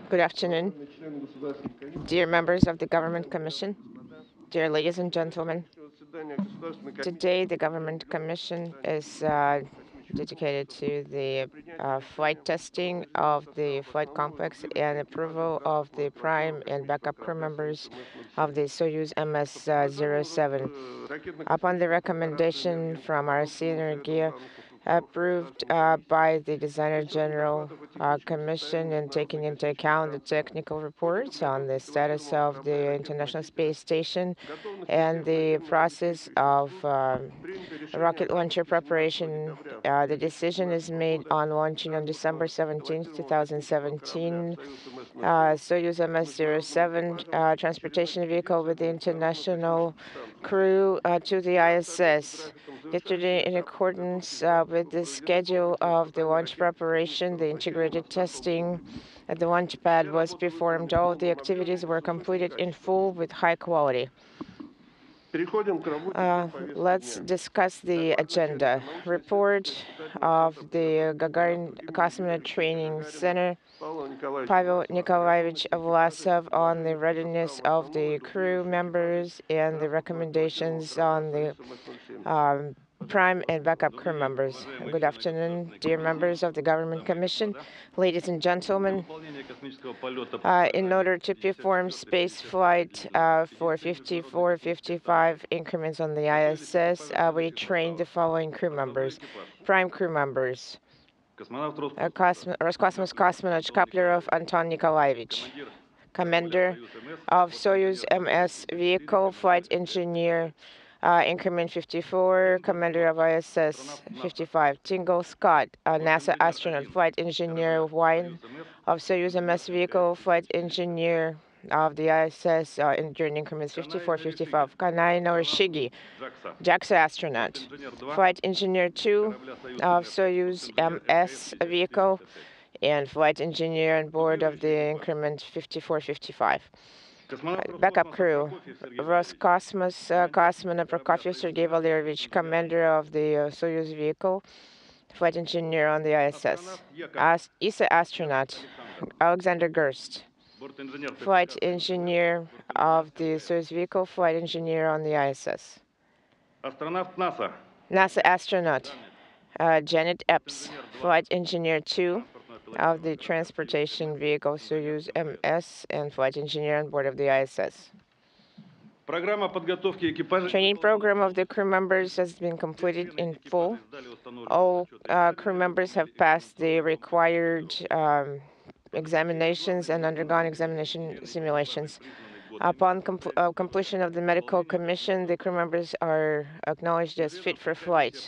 Good afternoon, dear members of the Government Commission, dear ladies and gentlemen. Today, the Government Commission is dedicated to the flight testing of the flight complex and approval of the prime and backup crew members of the Soyuz MS-07. Upon the recommendation from our senior gear, approved by the Designer General Commission and taking into account the technical reports on the status of the International Space Station and the process of rocket launcher preparation. The decision is made on launching on December 17, 2017, Soyuz MS-07 transportation vehicle with the international crew to the ISS. Yesterday, in accordance with the schedule of the launch preparation, the integrated testing at the launch pad was performed. All the activities were completed in full with high quality. Let's discuss the agenda. Report of the Gagarin Cosmonaut Training Center. Pavel Nikolaevich Vlasov on the readiness of the crew members and the recommendations on the prime and backup crew members. Good afternoon, dear members of the Government Commission, ladies and gentlemen. In order to perform space flight for 54-55 increments on the ISS, we trained the following crew members. Prime crew members: Roscosmos cosmonaut Shkaplerov Anton Nikolaevich, commander of Soyuz MS vehicle, flight engineer, increment 54, commander of ISS 55. Tingle Scott, NASA astronaut, flight engineer 1 of Soyuz MS vehicle, flight engineer of the ISS during increments 54-55. Kanai Norishige, JAXA astronaut, flight engineer 2 of Soyuz MS vehicle, and flight engineer on board of the increment 54-55. Backup crew: Roscosmos cosmonaut Prokofiev Sergei Valerievich, commander of the Soyuz vehicle, flight engineer on the ISS. ESA astronaut Alexander Gerst, flight engineer of the Soyuz vehicle, flight engineer on the ISS. NASA astronaut Janet Epps, flight engineer 2 of the transportation vehicle Soyuz MS and flight engineer on board of the ISS. Training program of the crew members has been completed in full. All crew members have passed the required examinations and undergone examination simulations. Upon completion of the medical commission, the crew members are acknowledged as fit for flight.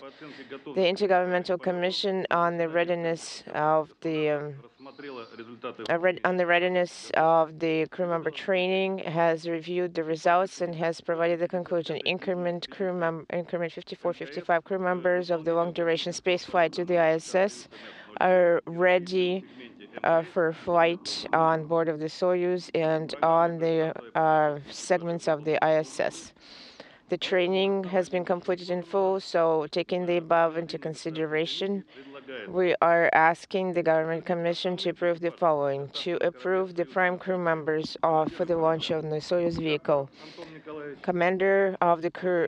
The Intergovernmental Commission on the readiness of the crew member training has reviewed the results and has provided the conclusion. Increment 54-55 crew members of the long-duration space flight to the ISS are ready for flight on board of the Soyuz and on the segments of the ISS. The training has been completed in full, so taking the above into consideration, we are asking the Government Commission to approve the following: to approve the prime crew members for the launch of the Soyuz vehicle. Commander of the crew,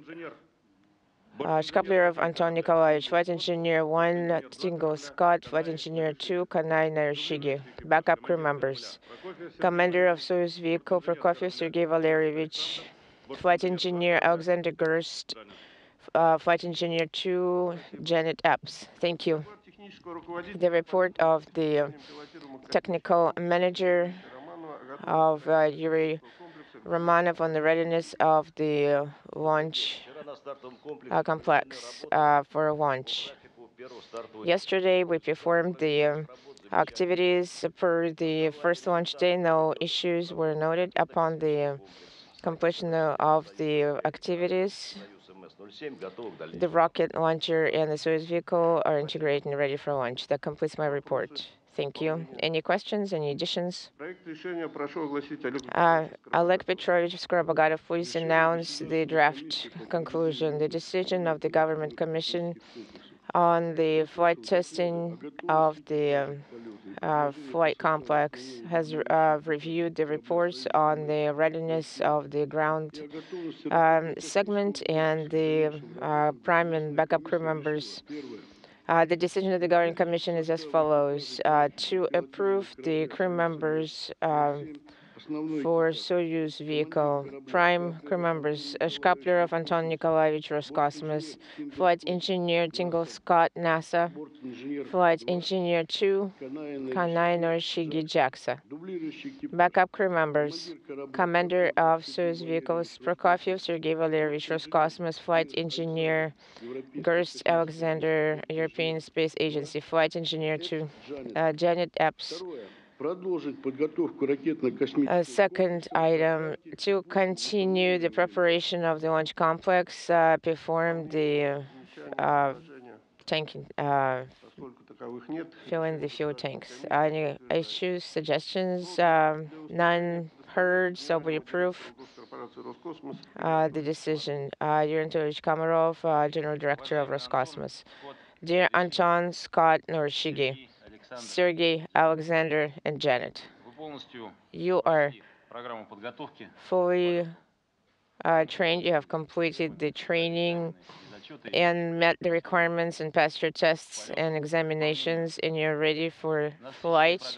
Shkaplerov Anton Nikolaevich, flight engineer 1, Tingle Scott, flight engineer 2, Kanai Norishige. Backup crew members: commander of Soyuz vehicle, Prokofiev Sergei Valerievich, flight engineer Alexander Gerst, flight engineer 2, Janet Epps. Thank you. The report of the technical manager of Yuri Romanov on the readiness of the launch complex for launch. Yesterday, we performed the activities for the first launch day. No issues were noted upon the completion of the activities. The rocket launcher and the Soyuz vehicle are integrated and ready for launch. That completes my report. Thank you. Any questions? Any additions? Oleg Petrovich Skorobogatov, please announce the draft conclusion. The decision of the Government Commission on the flight testing of the flight complex has reviewed the reports on the readiness of the ground segment and the prime and backup crew members. The decision of the Government Commission is as follows: to approve the crew members for Soyuz vehicle. Prime crew members: Shkaplerov Anton Nikolaevich, Roscosmos; Flight Engineer Tingle Scott, NASA; Flight Engineer 2, Kanai Norishige, JAXA. Backup crew members: Commander of Soyuz vehicles Prokofiev Sergei Valerievich, Roscosmos; Flight Engineer Gerst Alexander, European Space Agency; Flight Engineer 2, Janet Epps. Second item, to continue the preparation of the launch complex, perform the tanking, fill in the fuel tanks. Any issues, suggestions? None heard, so we approve the decision. Dear Anton Shkaplerov, General Director of Roscosmos. Dear Anton, Scott, Norishige, Sergey, Alexander, and Janet, you are fully trained. You have completed the training and met the requirements and passed your tests and examinations, and you're ready for flight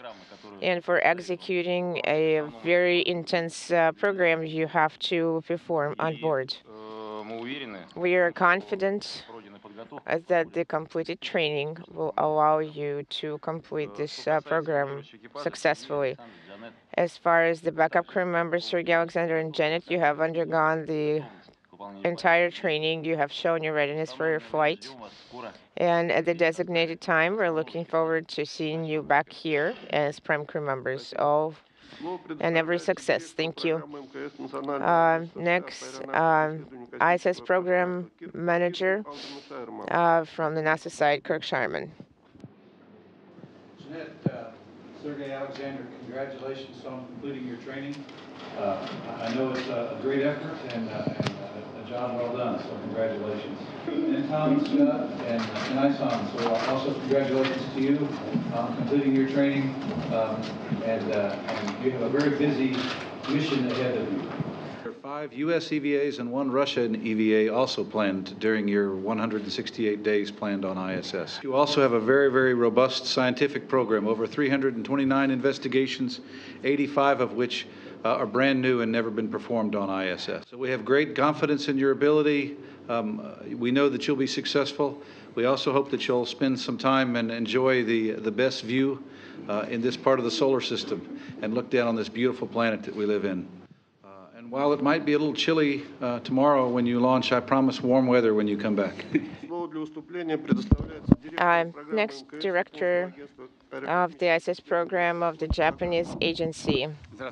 and for executing a very intense program you have to perform on board. We are confident that the completed training will allow you to complete this program successfully. As far as the backup crew members, Sergei, Alexander, and Janet, you have undergone the entire training. You have shown your readiness for your flight. And at the designated time, we're looking forward to seeing you back here as prime crew members. All and every success. Thank you. Next, ISS Program Manager from the NASA side, Kirk Sharman. Jeanette, Sergey, Alexander, congratulations on completing your training. I know it's a great effort and a job well done, so congratulations. Anton, Scott, and Kanai-san, so also congratulations to you on completing your training. And you have a very busy mission ahead of you. There are 5 U.S. EVAs and 1 Russian EVA also planned during your 168 days planned on ISS. You also have a very, very robust scientific program, over 329 investigations, 85 of which are brand new and never been performed on ISS. So we have great confidence in your ability. We know that you'll be successful. We also hope that you'll spend some time and enjoy the best view in this part of the solar system and look down on this beautiful planet that we live in. And while it might be a little chilly tomorrow when you launch, I promise warm weather when you come back. Next, Director of the ISS program of the Japanese agency. Dear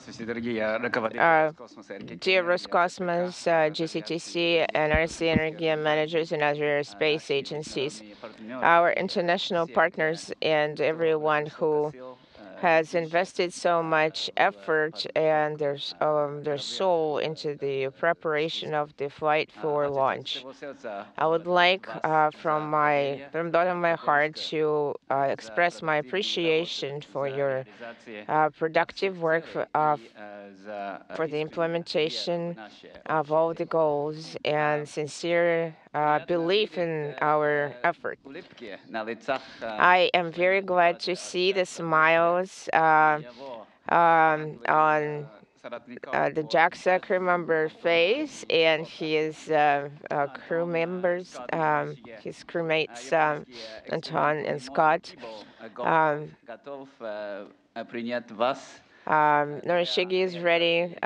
Roscosmos, GCTC, NRC, Energy managers, and other aerospace agencies, our international partners, and everyone who has invested so much effort and their soul into the preparation of the flight for launch. I would like, from the bottom of my heart, to express my appreciation for your productive work for the implementation of all the goals and sincere belief in our effort. I am very glad to see the smiles on the JAXA crew member face and his crew members, his crewmates, Anton and Scott. Norishige is ready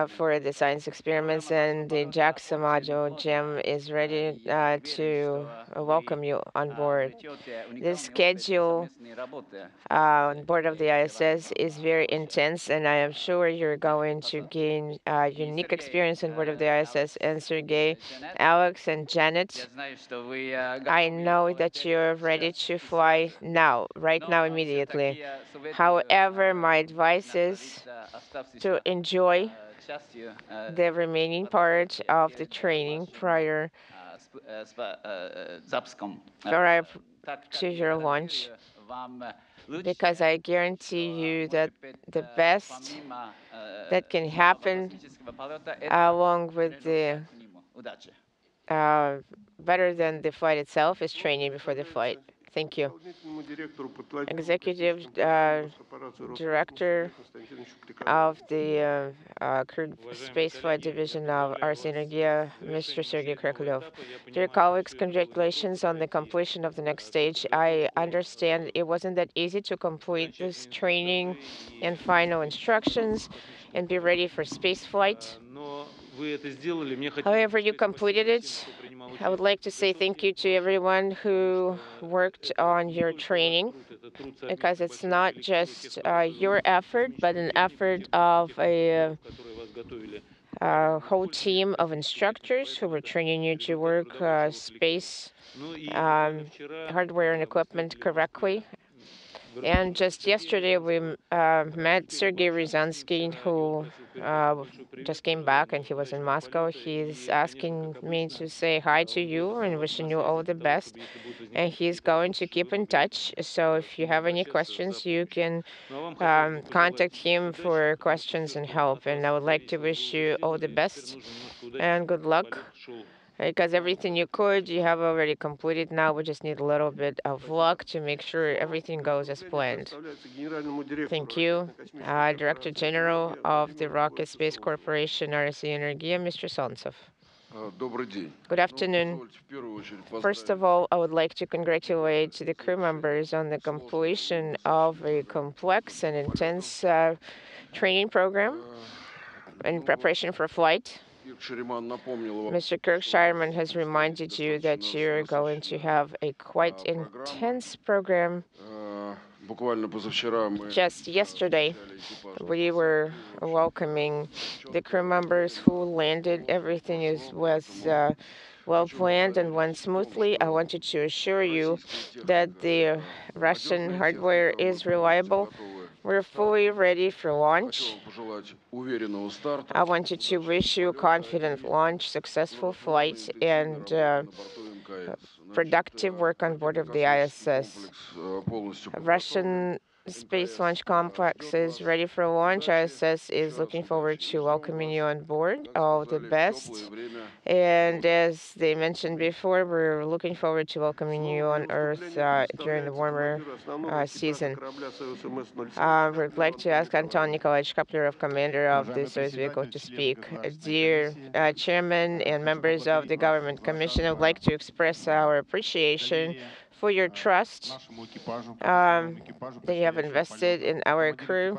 for the science experiments, and the JAXA module, Jim, is ready to welcome you on board. This schedule on board of the ISS is very intense, and I am sure you're going to gain a unique experience on board of the ISS. And Sergey, Alex, and Janet, I know that you're ready to fly now, right now, immediately. However, my advice is to enjoy the remaining part of the training prior to your launch, because I guarantee you that the best that can happen, along with the better than the flight itself, is training before the flight. Thank you. Executive Director of the Crewed Spaceflight Division of Ars Energia, Mr. Sergei Krikalev. Dear colleagues, congratulations on the completion of the next stage. I understand it wasn't that easy to complete this training and final instructions and be ready for spaceflight. However, you completed it. I would like to say thank you to everyone who worked on your training, because it's not just your effort, but an effort of a whole team of instructors who were training you to work space hardware and equipment correctly. And just yesterday, we met Sergei Ryazanskiy, who just came back, and he was in Moscow. He's asking me to say hi to you and wishing you all the best. And he's going to keep in touch. So if you have any questions, you can contact him for questions and help. And I would like to wish you all the best and good luck, because everything you have already completed. Now we just need a little bit of luck to make sure everything goes as planned. Thank you. Director General of the Rocket Space Corporation, RSA Energia, Mr. Solntsev. Good afternoon. First of all, I would like to congratulate the crew members on the completion of a complex and intense training program in preparation for flight. Mr. Kirk Shireman has reminded you that you're going to have a quite intense program. Just yesterday, we were welcoming the crew members who landed. Everything was well planned and went smoothly. I wanted to assure you that the Russian hardware is reliable. We're fully ready for launch. I wanted to wish you a confident launch, successful flight, and productive work on board of the ISS. Russian Space Launch Complex is ready for launch. ISS is looking forward to welcoming you on board. All the best. And as they mentioned before, we're looking forward to welcoming you on Earth during the warmer season. We'd like to ask Anton Nikolaevich Shkaplerov, commander of the Soyuz vehicle, to speak. Dear Chairman and members of the Government Commission, I would like to express our appreciation for your trust that you have invested in our crew.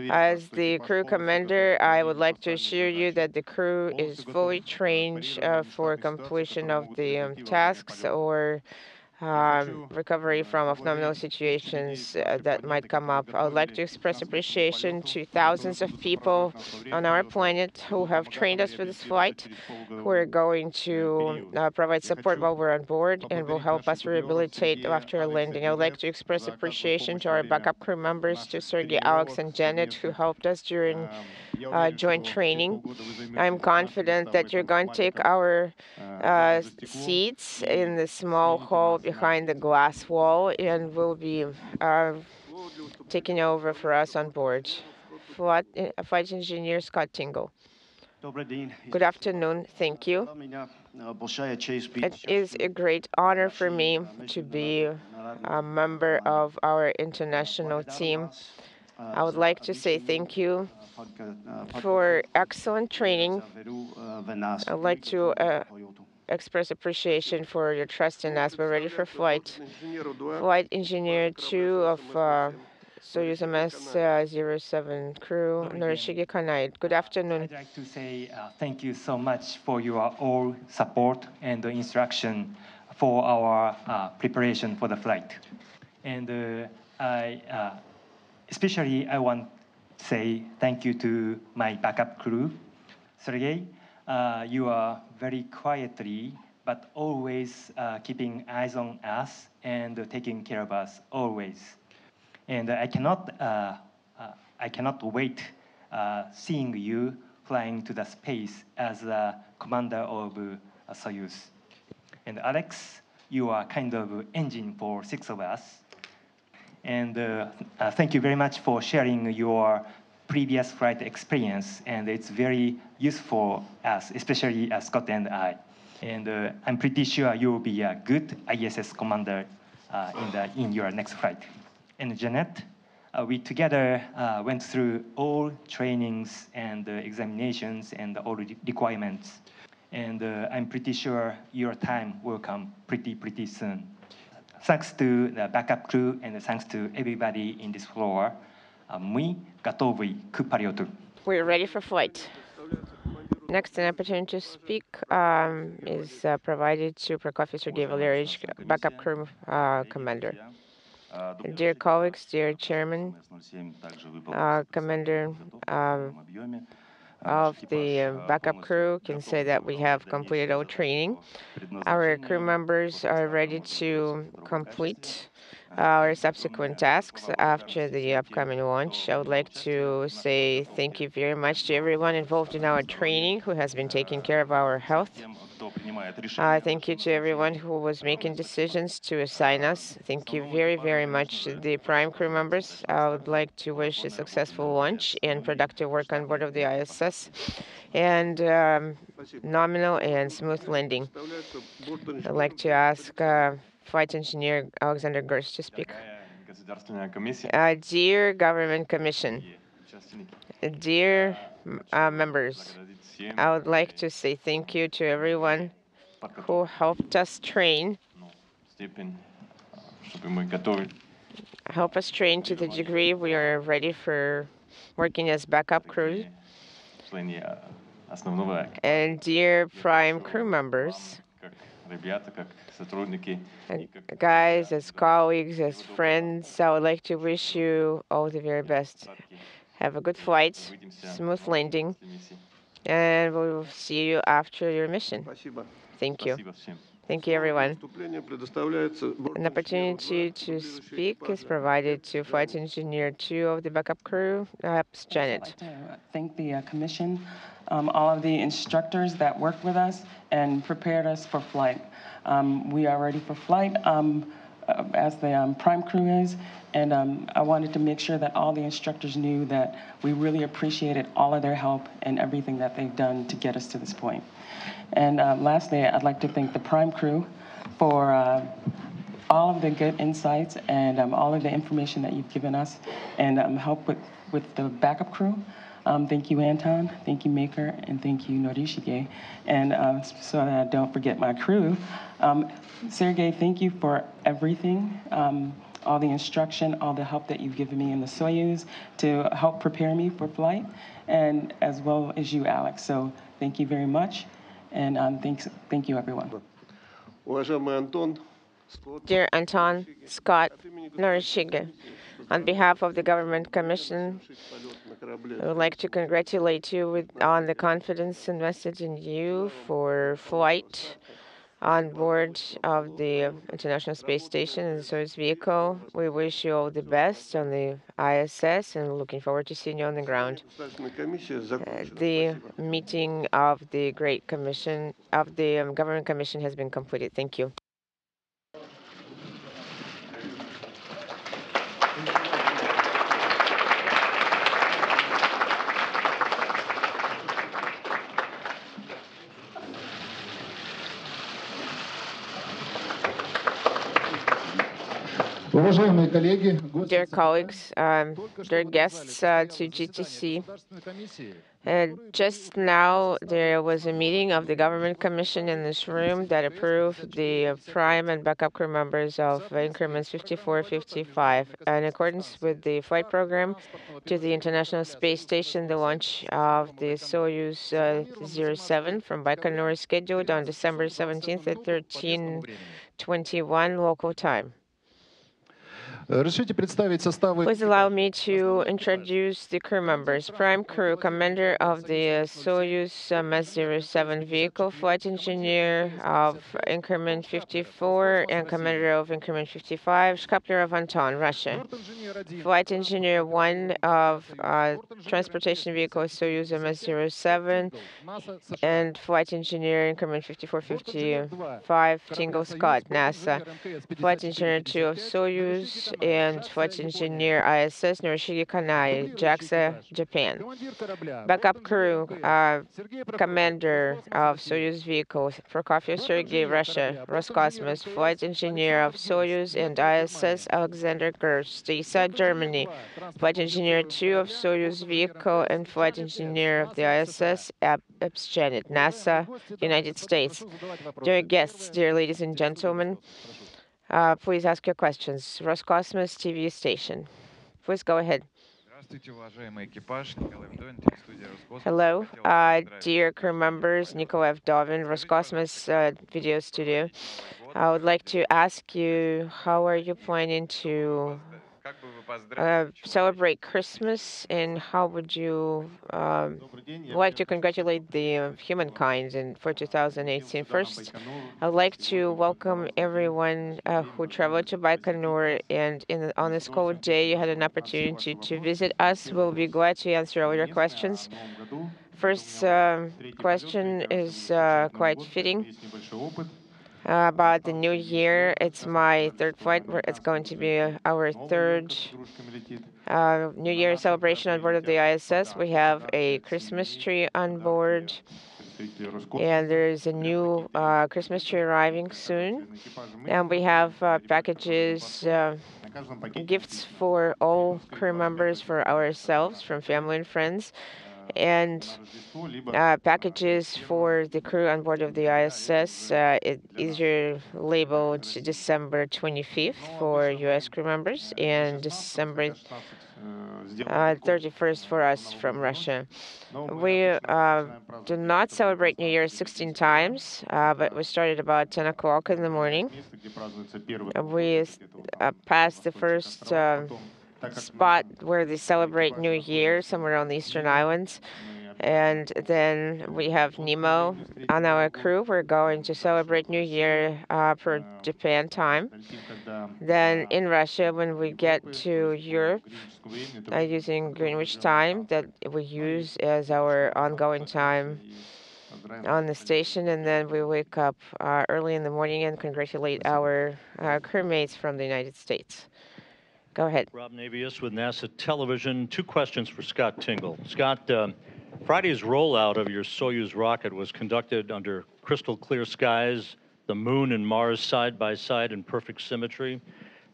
As the crew commander, I would like to assure you that the crew is fully trained for completion of the tasks or recovery from abnormal situations that might come up. I would like to express appreciation to thousands of people on our planet who have trained us for this flight, who are going to provide support while we're on board and will help us rehabilitate after our landing. I would like to express appreciation to our backup crew members, to Sergey, Alex, and Janet, who helped us during joint training. I'm confident that you're going to take our seats in the small hall behind the glass wall and will be taking over for us on board. Flight Engineer Scott Tingle. Good afternoon. Thank you. It is a great honor for me to be a member of our international team. I would like to say thank you for excellent training. I'd like to express appreciation for your trust in us. We're ready for flight. Flight Engineer 2 of Soyuz MS-07 crew, Norishige, Kanai. Good afternoon. I'd like to say thank you so much for your all support and instruction for our preparation for the flight. And especially I want to say thank you to my backup crew. Sergey, you are very quietly but always keeping eyes on us and taking care of us always. And I cannot wait seeing you flying to the space as the commander of Soyuz. And Alex, you are kind of engine for 6 of us. And thank you very much for sharing your previous flight experience. And it's very useful us, especially Scott and I. And I'm pretty sure you'll be a good ISS commander in your next flight. And Jeanette, we together went through all trainings and examinations and all requirements. And I'm pretty sure your time will come pretty soon. Thanks to the backup crew and thanks to everybody in this floor, мы готовы к полету. We're ready for flight. Next, an opportunity to speak is provided to Prokofiev Sergei Valeryevich, backup crew commander. Dear colleagues, dear chairman, commander of the backup crew can say that we have completed our training. Our crew members are ready to complete our subsequent tasks after the upcoming launch. I would like to say thank you very much to everyone involved in our training who has been taking care of our health. Thank you to everyone who was making decisions to assign us. Thank you very much, the prime crew members. I would like to wish a successful launch and productive work on board of the ISS and nominal and smooth landing. I'd like to ask Flight Engineer Alexander Gerst to speak. Dear Government Commission, dear members, I would like to say thank you to everyone who helped us train. Help us train to the degree we are ready for working as backup crew. And dear prime crew members, guys, as colleagues, as friends, I would like to wish you all the very best. Have a good flight, smooth landing, and we will see you after your mission. Thank you. Thank you, everyone. An opportunity to speak is provided to Flight Engineer 2 of the backup crew, perhaps Janet. I'd like to thank the Commission, all of the instructors that worked with us and prepared us for flight. We are ready for flight as the prime crew is, and I wanted to make sure that all the instructors knew that we really appreciated all of their help and everything that they've done to get us to this point. And lastly, I'd like to thank the prime crew for all of the good insights and all of the information that you've given us and help with the backup crew. Thank you, Anton. Thank you, Maker. And thank you, Norishige. And so that I don't forget my crew, Sergey, thank you for everything, all the instruction, all the help that you've given me in the Soyuz to help prepare me for flight, and as well as you, Alex. So thank you very much. And thank you, everyone. Dear Anton, Scott, Norishige, on behalf of the Government Commission, I would like to congratulate you on the confidence invested in you for flight on board of the International Space Station and the Soyuz vehicle. We wish you all the best on the ISS and looking forward to seeing you on the ground. The meeting of the Great Commission of the Government Commission has been completed. Thank you. Dear colleagues, dear guests to GTC, just now there was a meeting of the Government Commission in this room that approved the prime and backup crew members of increments 54-55. In accordance with the flight program to the International Space Station, the launch of the Soyuz 07 from Baikonur is scheduled on December 17th at 13:21 local time. Please allow me to introduce the crew members. Prime crew, commander of the Soyuz MS-07 vehicle, flight engineer of increment 54 and commander of increment 55, Shkaplerov Anton, Russia. Flight engineer 1 of transportation vehicle Soyuz MS-07 and flight engineer increment 54-55, Tingle Scott, NASA. Flight engineer 2 of Soyuz and flight engineer ISS, Norishige Kanai, JAXA, Japan. Backup crew, commander of Soyuz vehicle, Prokofiev Sergei, Russia. Roscosmos, flight engineer of Soyuz and ISS, Alexander Gerst, ESA, Germany. Flight engineer 2 of Soyuz vehicle and flight engineer of the ISS, Janet, NASA, United States. Dear guests, dear ladies and gentlemen, please ask your questions. Roscosmos TV station. Please go ahead. Hello, dear crew members, Nikolai Vdovin, Roscosmos Video Studio. I would like to ask you, how are you planning to celebrate Christmas, and how would you like to congratulate the humankind for 2018? First, I'd like to welcome everyone who traveled to Baikonur, and on this cold day you had an opportunity to visit us. We'll be glad to answer all your questions. First question is quite fitting. About the new year, it's my third flight. It's going to be our third New Year celebration on board of the ISS. We have a Christmas tree on board, and there's a new Christmas tree arriving soon. And we have packages, gifts for all crew members, for ourselves, from family and friends, and packages for the crew on board of the ISS. It is labeled December 25th for U.S. crew members and December 31st for us from Russia. We do not celebrate New Year 16 times, but we started about 10 o'clock in the morning. We passed the first spot where they celebrate New Year, somewhere on the Eastern Islands. And then we have Nemo on our crew. We're going to celebrate New Year per Japan time. Then in Russia, when we get to Europe, using Greenwich time that we use as our ongoing time on the station, and then we wake up early in the morning and congratulate our crewmates from the United States. Go ahead. Rob Navius with NASA Television. Two questions for Scott Tingle. Scott, Friday's rollout of your Soyuz rocket was conducted under crystal clear skies, the moon and Mars side by side in perfect symmetry.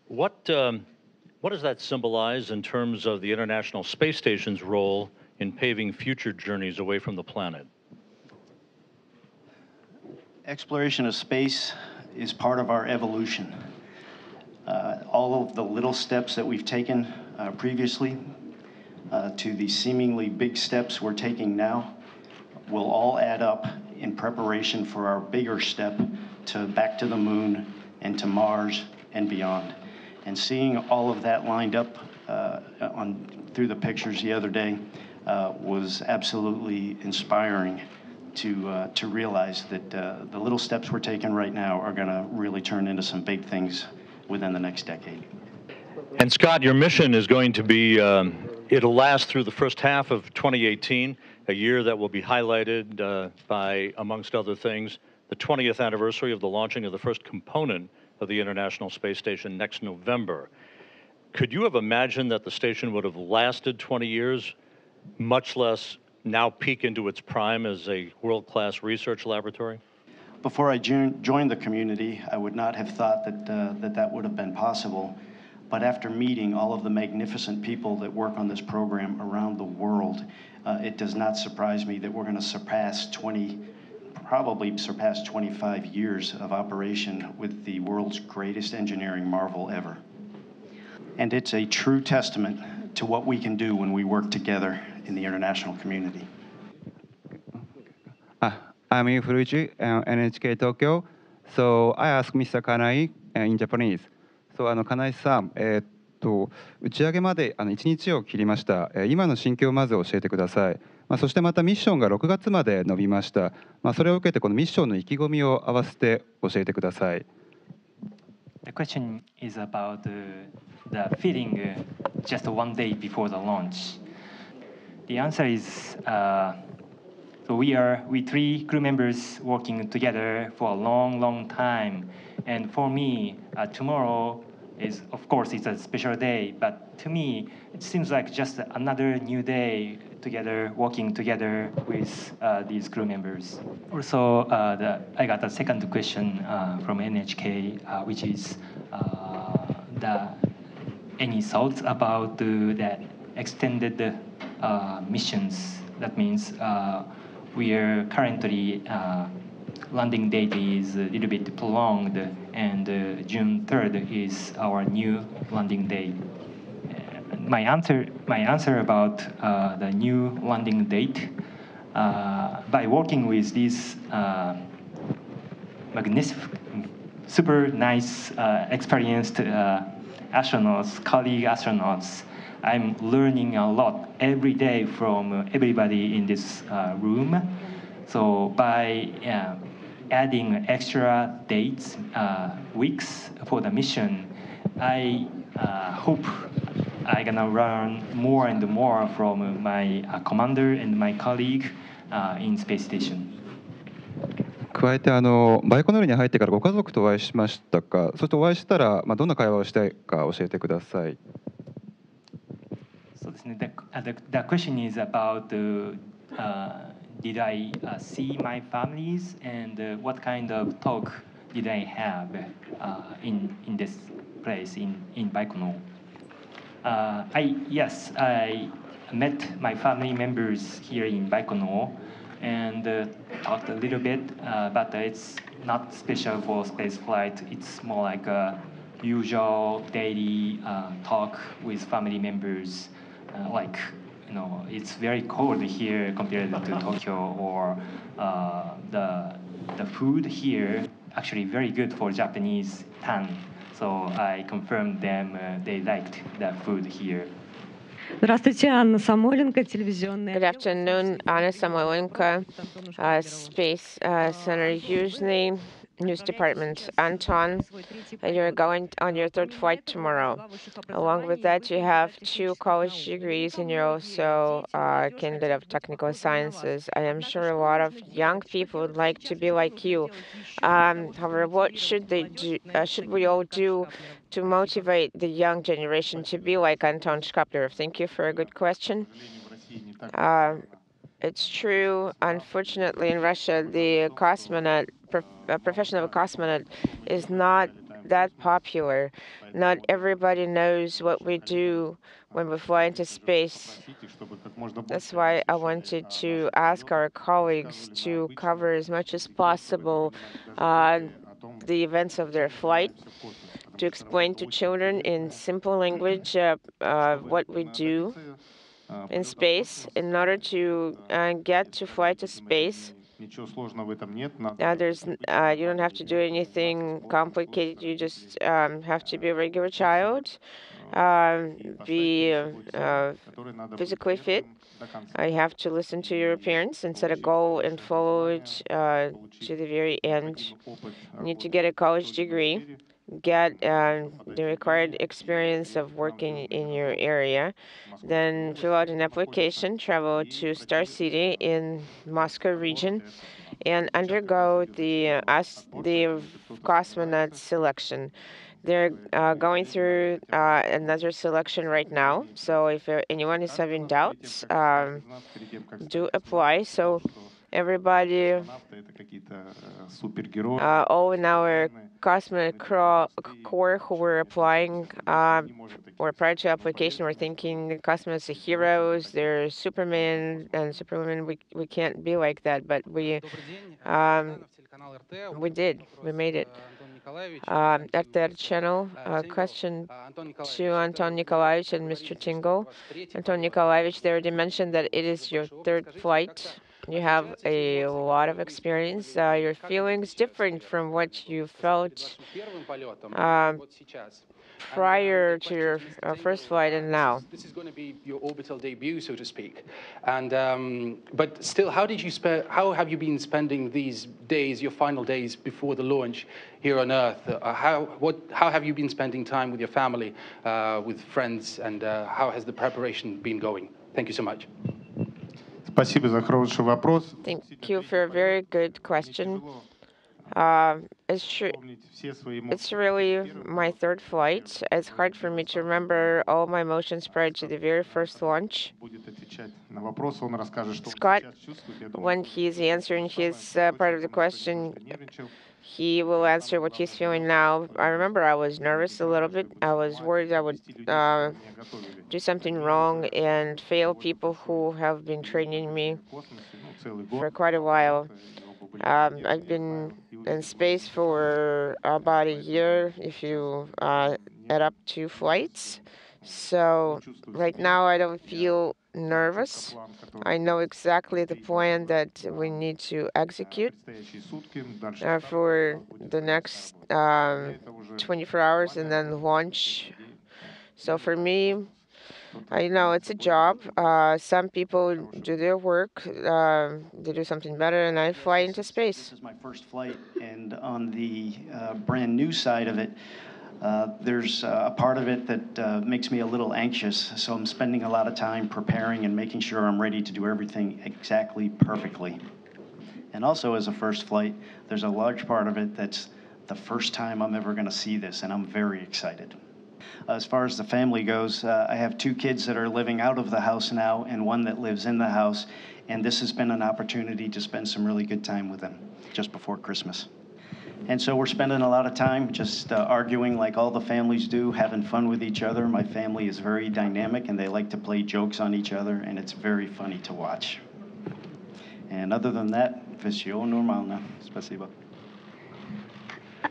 What does that symbolize in terms of the International Space Station's role in paving future journeys away from the planet? Exploration of space is part of our evolution. All of the little steps that we've taken previously to the seemingly big steps we're taking now will all add up in preparation for our bigger step to back to the moon and to Mars and beyond. And seeing all of that lined up through the pictures the other day was absolutely inspiring to realize that the little steps we're taking right now are going to really turn into some big things within the next decade. And Scott, your mission is going to be, it'll last through the first half of 2018, a year that will be highlighted by, amongst other things, the 20th anniversary of the launching of the first component of the International Space Station next November. Could you have imagined that the station would have lasted 20 years, much less now peak into its prime as a world-class research laboratory? Before I joined the community, I would not have thought that that would have been possible. But after meeting all of the magnificent people that work on this program around the world, it does not surprise me that we're going to probably surpass 25 years of operation with the world's greatest engineering marvel ever. And it's a true testament to what we can do when we work together in the international community. I'm Furuichi, NHK Tokyo. So I asked Mr. Kanai in Japanese. So Kanai さん、打ち上げまで1日を切りました。今の心境をまず教えてください。そしてまたミッションが6月まで伸びました。それを受けてこのミッションの意気込みを合わせて教えてください。The question is about the feeling just one day before the launch. The answer is so we three crew members working together for a long time, and for me tomorrow is of course it's a special day, but to me it seems like just another new day together working together with these crew members. Also I got a second question from NHK which is any thoughts about the extended missions. That means we are currently landing date is a little bit prolonged, and June 3rd is our new landing day. My answer about the new landing date, by working with these magnificent, super nice, experienced astronauts, colleague astronauts, I'm learning a lot every day from everybody in this room. So by adding extra dates, weeks for the mission, I hope I'm gonna learn more and more from my commander and my colleague in space station. 加えてバイコヌールに入ってからご家族とお会いしましたか。そしてお会いしたらどんな会話をしたいか教えてください。そうですね。The question is about did I see my families and what kind of talk did I have in this place in Baikonur? Yes, I met my family members here in Baikonur and talked a little bit, but it's not special for space flight. It's more like a usual daily talk with family members. Like, you know, it's very cold here compared to Tokyo, or the food here actually very good for Japanese tan. So I confirmed them they liked the food here. Здравствуйте, Анна Самойленко, телевизионная. Good afternoon, Anna Samoilenko, Space Center Yuzhny News Department. Anton, you're going on your third flight tomorrow. Along with that, you have 2 college degrees and you're also a candidate of technical sciences. I am sure a lot of young people would like to be like you. However, what should they do? Should we all do to motivate the young generation to be like Anton Shkaplerov? Thank you for a good question. It's true. Unfortunately, in Russia, the profession of a cosmonaut is not that popular. Not everybody knows what we do when we fly into space. That's why I wanted to ask our colleagues to cover as much as possible the events of their flight, to explain to children in simple language what we do in space in order to get to fly to space. You don't have to do anything complicated. You just have to be a regular child, be physically fit. You have to listen to your parents and set a goal and follow it to the very end. You need to get a college degree, get the required experience of working in your area, then fill out an application, travel to Star City in Moscow region, and undergo the cosmonaut selection. They're going through another selection right now. So if anyone is having doubts, do apply. So Everybody, all in our cosmic core who were applying or prior to application, were thinking the cosmonauts are heroes, they're Superman and Superwomen. We can't be like that, but we did. We made it. At that channel, question to Anton Nikolaevich and Mr. Tingle. Anton Nikolaevich, they already mentioned that it is your third flight. You have a lot of experience. Your feelings different from what you felt prior to your first flight and now. This is going to be your orbital debut, so to speak. And but still, how have you been spending these days, your final days before the launch here on Earth? How have you been spending time with your family, with friends, and how has the preparation been going? Thank you so much. Thank you for a very good question. It's really my third flight. It's hard for me to remember all my emotions prior to the very first launch. Scott, when he's answering his part of the question, he will answer what he's feeling now. I remember I was nervous a little bit. I was worried I would do something wrong and fail people who have been training me for quite a while. I've been in space for about a year, if you add up 2 flights. So right now I don't feel nervous. I know exactly the plan that we need to execute for the next 24 hours and then launch. So for me, I know it's a job. Some people do their work, they do something better, and I fly into space. This is my first flight, and on the brand new side of it, there's a part of it that makes me a little anxious, so I'm spending a lot of time preparing and making sure I'm ready to do everything exactly perfectly. And also, as a first flight, there's a large part of it that's the first time I'm ever going to see this, and I'm very excited. As far as the family goes, I have 2 kids that are living out of the house now and 1 that lives in the house, and this has been an opportunity to spend some really good time with them just before Christmas. And so we're spending a lot of time just arguing like all the families do, having fun with each other. My family is very dynamic, and they like to play jokes on each other, and it's very funny to watch. And other than that, всё нормально. Спасибо.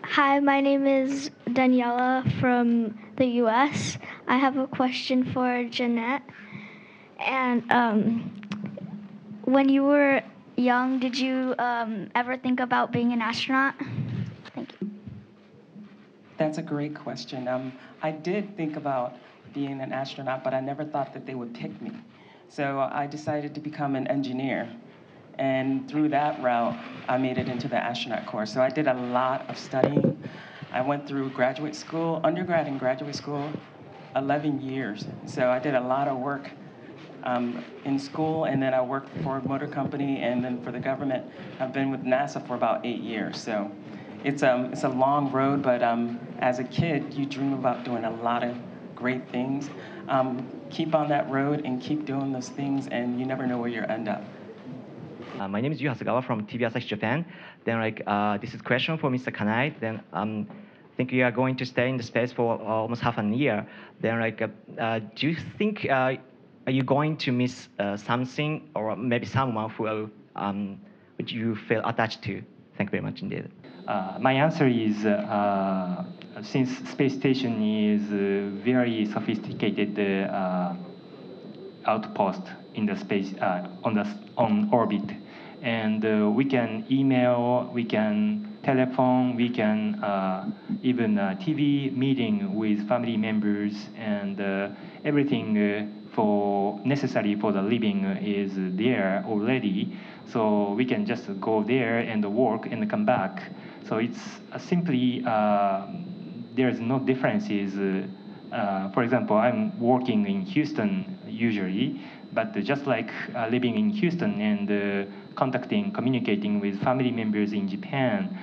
Hi, my name is Daniela from the U.S. I have a question for Jeanette. And when you were young, did you ever think about being an astronaut? Thank you. That's a great question. I did think about being an astronaut, but I never thought that they would pick me. So I decided to become an engineer. And through that route, I made it into the astronaut corps. So I did a lot of studying. I went through graduate school, undergrad and graduate school, 11 years. So I did a lot of work in school, and then I worked for a motor company, and then for the government. I've been with NASA for about 8 years. So it's a long road, but as a kid, you dream about doing a lot of great things. Keep on that road and keep doing those things, and you never know where you'll end up. My name is Yu Hasegawa from TV Asahi Japan. Then this is a question for Mr. Kanai. Then I think you are going to stay in the space for almost half a year. Then do you think are you going to miss something or maybe someone who which you feel attached to? Thank you very much indeed. My answer is since space station is a very sophisticated outpost in the space on orbit, and we can email, we can telephone, we can even TV meeting with family members, and everything for necessary for the living is there already. So we can just go there and work and come back. So it's simply there's no differences. For example, I'm working in Houston usually, but just like living in Houston and communicating with family members in Japan,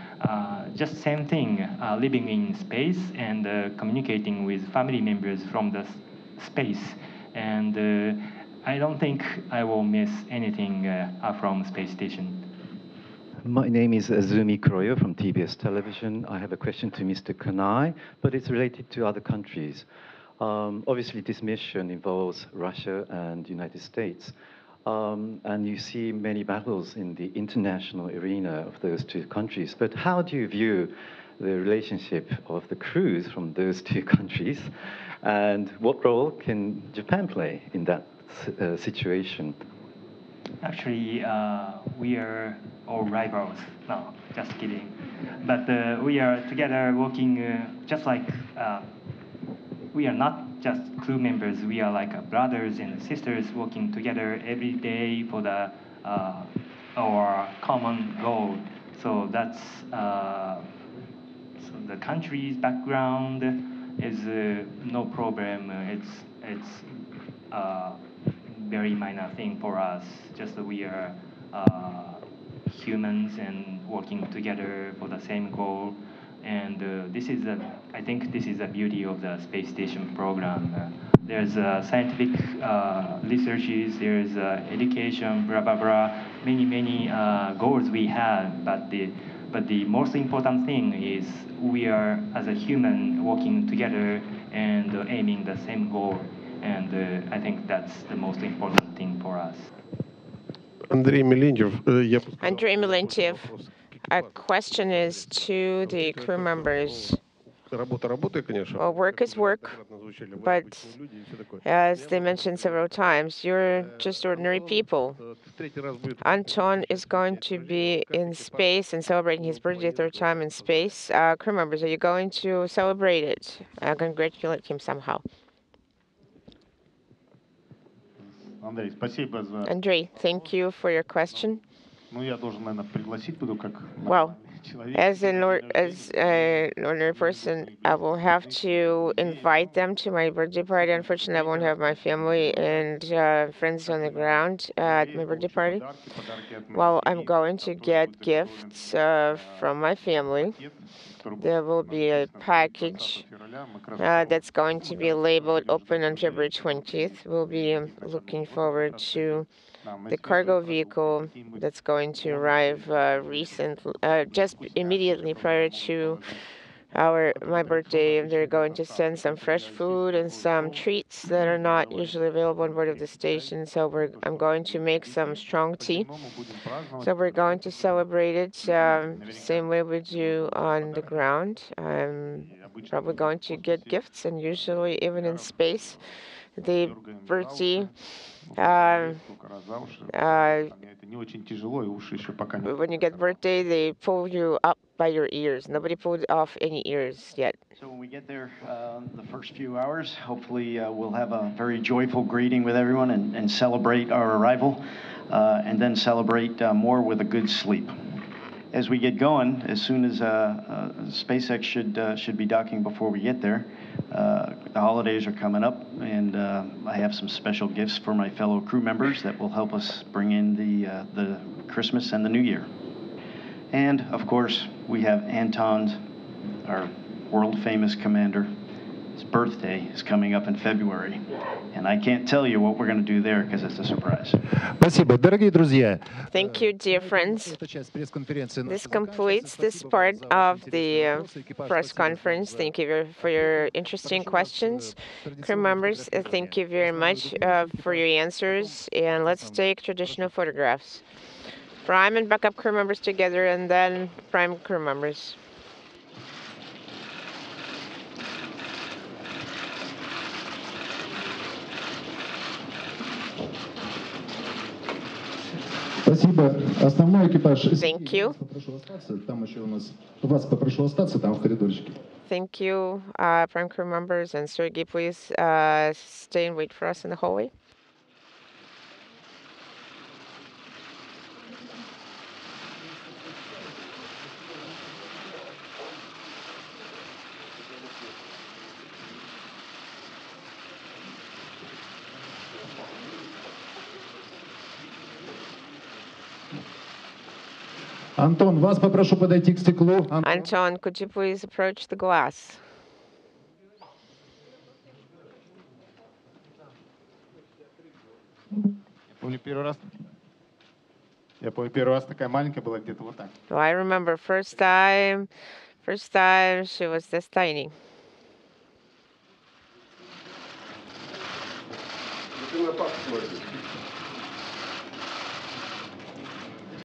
just same thing, living in space and communicating with family members from the space. And I don't think I will miss anything from space station. My name is Azumi Kroyo from TBS Television. I have a question to Mr. Kanai, but it's related to other countries. Obviously, this mission involves Russia and United States. And you see many battles in the international arena of those two countries. But how do you view the relationship of the crews from those two countries? And what role can Japan play in that situation? Actually, we are all rivals. No, just kidding. But we are together working just like we are not just crew members. We are like brothers and sisters working together every day for the our common goal. So that's so the country's background is no problem. It's very minor thing for us. Just that we are humans and working together for the same goal. And this is I think this is the beauty of the space station program. There's scientific researches, there's education, blah, blah, blah, many goals we have. But the most important thing is we are, as a human, working together and aiming the same goal. And I think that's the most important thing for us. Andrei Milentiev, a question is to the crew members. Well, work is work, but as they mentioned several times, you're just ordinary people. Anton is going to be in space and celebrating his birthday third time in space. Crew members, are you going to celebrate it? Congratulate him somehow. Andrei, thank you for your question. Well, as an ordinary person, I will have to invite them to my birthday party. Unfortunately, I won't have my family and friends on the ground at my birthday party. Well, I'm going to get gifts from my family. There will be a package that's going to be labeled open on February 20th. We'll be looking forward to the cargo vehicle that's going to arrive just immediately prior to my birthday. They're going to send some fresh food and some treats that are not usually available on board of the station. So I'm going to make some strong tea. So we're going to celebrate it same way we do on the ground. I'm probably going to get gifts, and usually even in space, the birthday when you get birthday, they pull you up by your ears. Nobody pulled off any ears yet. So when we get there, the first few hours, hopefully we'll have a very joyful greeting with everyone and celebrate our arrival, and then celebrate more with a good sleep. As we get going, as soon as SpaceX should be docking before we get there, the holidays are coming up, and I have some special gifts for my fellow crew members that will help us bring in the Christmas and the New Year. And of course, we have Anton, our world-famous commander. His birthday is coming up in February, and I can't tell you what we're going to do there because it's a surprise. Thank you, dear friends. This completes this part of the press conference. Thank you for your interesting questions. Crew members, thank you very much for your answers, and let's take traditional photographs. Prime and backup crew members together, and then prime crew members. Thank you. Thank you, prime crew members, and Sergey, please stay and wait for us in the hallway. Anton, вас попрошу подойти к стеклу. Anton, could you please approach the glass? Помню, первый раз Я помню, первый раз такая маленькая была, где-то вот так. So I remember first time she was this tiny. Ты на папу смотришь.